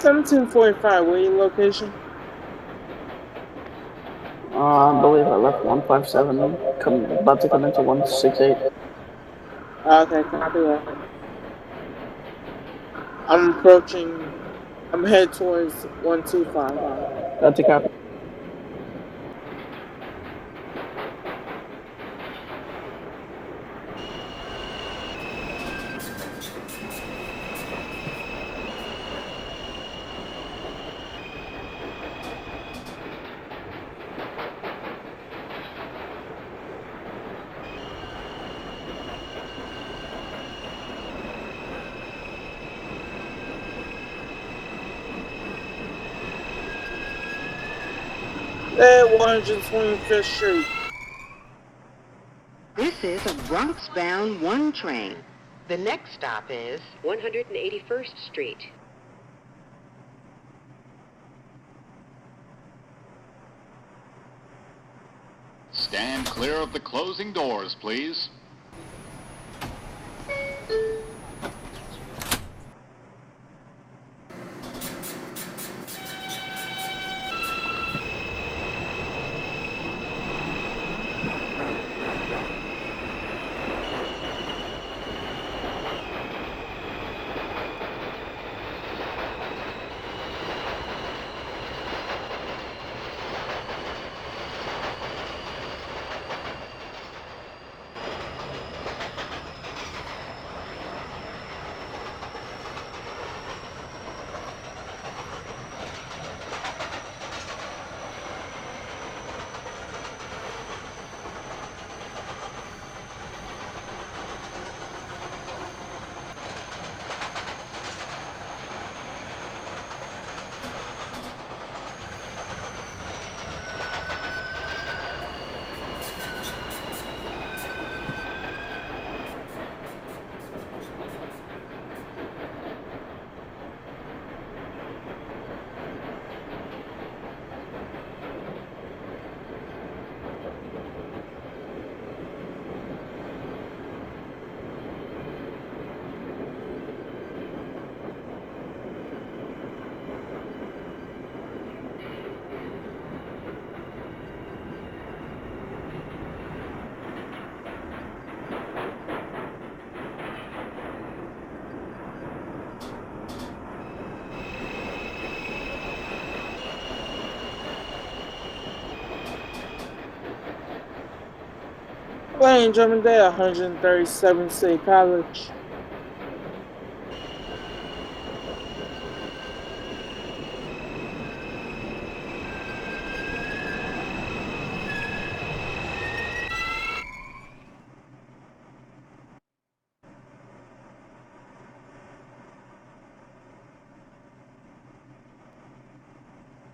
S2: 1745, where your location?
S1: I believe I left 157, about to come into 168.
S2: Okay, copy that. I'm approaching, I'm headed towards 125.
S1: That's a copy.
S2: At 125th Street.
S6: This is a Bronx-bound 1 train. The next stop is 181st Street.
S8: Stand clear of the closing doors, please.
S2: Ladies and gentlemen, they 137 State College.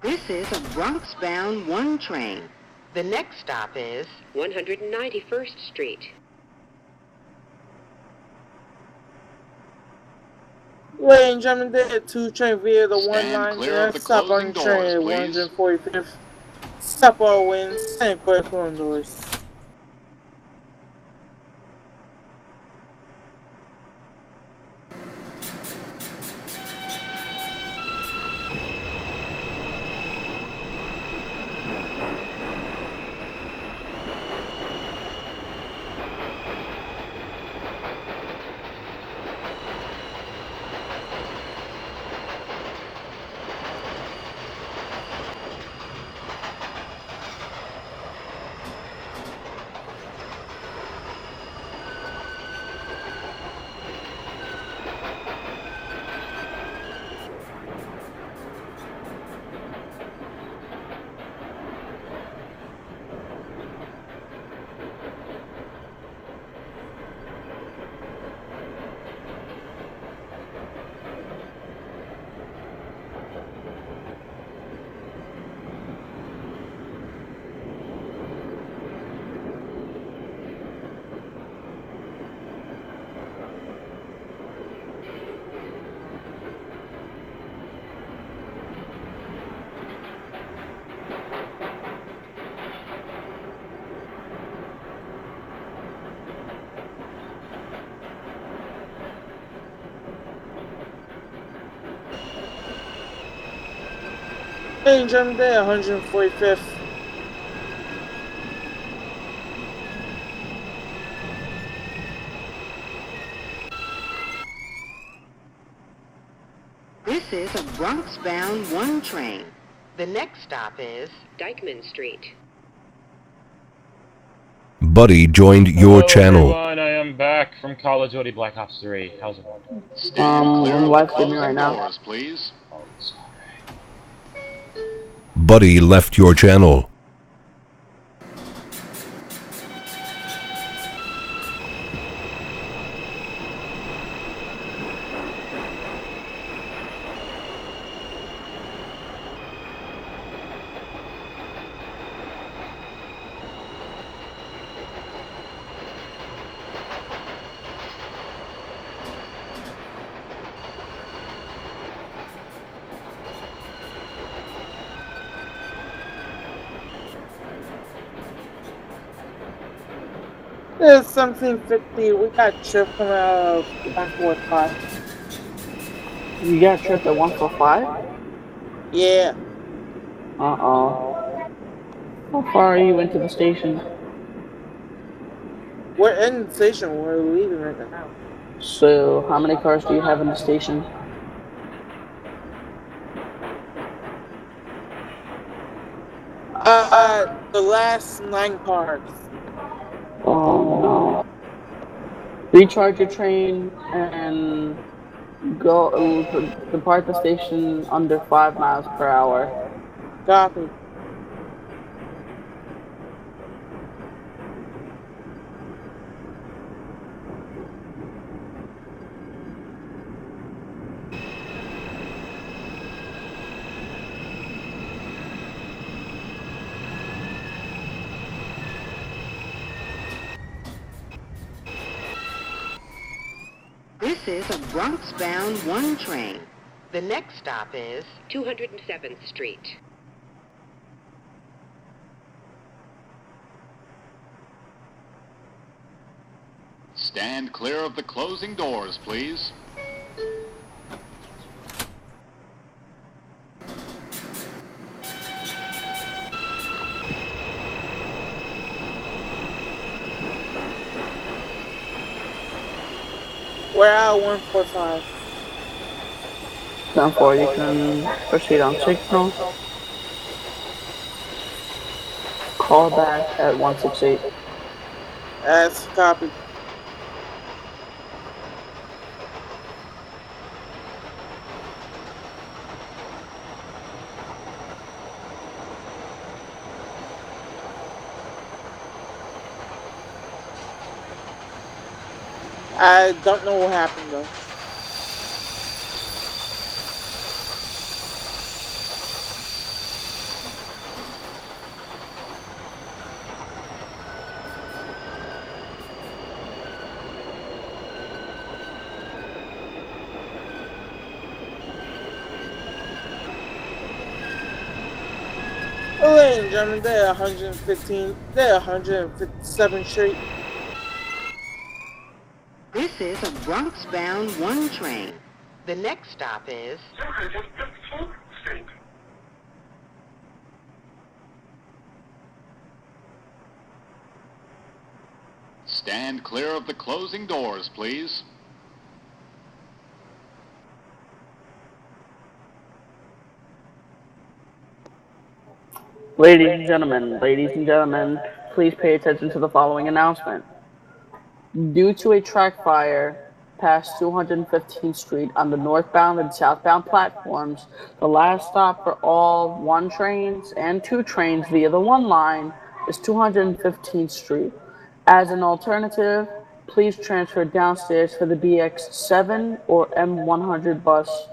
S6: This is a Bronx-bound 1 train. The next stop is 191st Street.
S2: Ladies and gentlemen, they had 2 train via the 1
S8: Stand
S2: line. The
S8: clear of the
S2: next stop on
S8: closing
S2: the train
S8: doors,
S2: at
S8: please.
S2: 145th. Stop all winds, St. Clair corridors. Ladies and gentlemen, day 145th.
S6: This is a Bronx-bound 1 train. The next stop is Dyckman Street.
S7: Buddy joined your
S9: Hello,
S7: channel.
S9: everyone. I am back from Call of Duty Black Ops 3. How's it going?
S8: Stand clear
S1: I'm
S8: of
S1: live
S8: the
S1: streaming right
S8: closing
S1: now.
S8: doors, please.
S9: Oh, sorry.
S7: Buddy left your channel.
S2: It's 1750. We got trip coming out of 145.
S1: You got tripped at 145?
S2: Yeah.
S1: Uh-oh. How far are you into the station?
S2: We're in the station. We're leaving right now.
S1: So, how many cars do you have in the station?
S2: The last 9 cars.
S1: Oh no. Recharge your train and go depart the station under 5 miles per hour.
S2: Copy.
S6: This is a Bronx-bound 1 train. The next stop is 207th Street.
S8: Stand clear of the closing doors, please.
S2: We're at 145.
S1: 10-4, you can proceed on signal. Call back at 168.
S2: That's copy. I don't know what happened though. Ladies and gentlemen, they're 115, they're 157th Street.
S6: This is a Bronx-bound 1 train. The next stop is
S4: 215th Street.
S8: Stand clear of the closing doors, please.
S1: Ladies and gentlemen, please pay attention to the following announcement. Due to a track fire past 215th Street on the northbound and southbound platforms, the last stop for all 1 trains and 2 trains via the 1 line is 215th Street. As an alternative, please transfer downstairs for the BX7 or M100 bus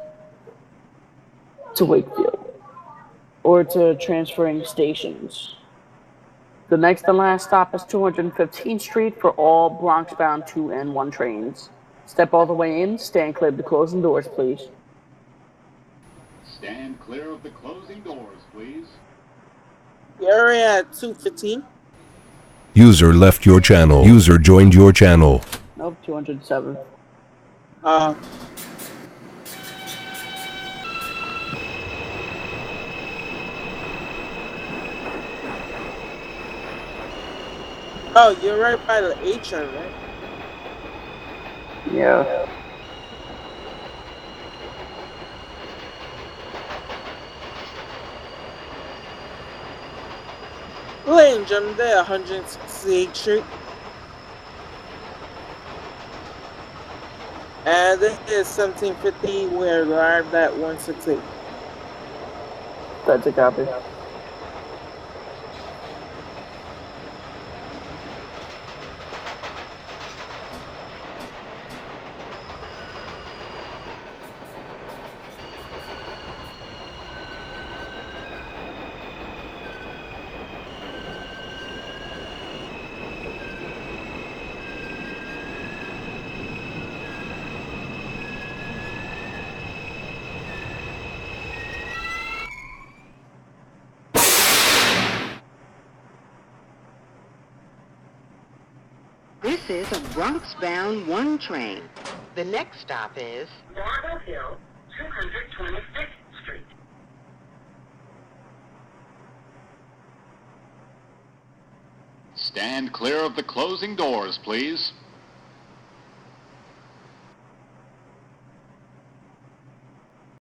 S1: to Wakefield, or to transferring stations. The next and last stop is 215th Street for all Bronx-bound 2 and 1 trains. Step all the way in, stand clear of the closing doors, please.
S8: Stand clear of the closing doors, please.
S2: You're at 215.
S7: User left your channel. User joined your channel.
S1: Nope, 207.
S2: Oh, you're right by the A train, right?
S1: Yeah.
S2: Ladies and gentlemen, they're 168th Street. And this is 1750. We arrived at 168.
S1: That's a copy.
S6: This is a Bronx-bound 1 train. The next stop is
S4: Marble Hill, 226th Street.
S8: Stand clear of the closing doors, please.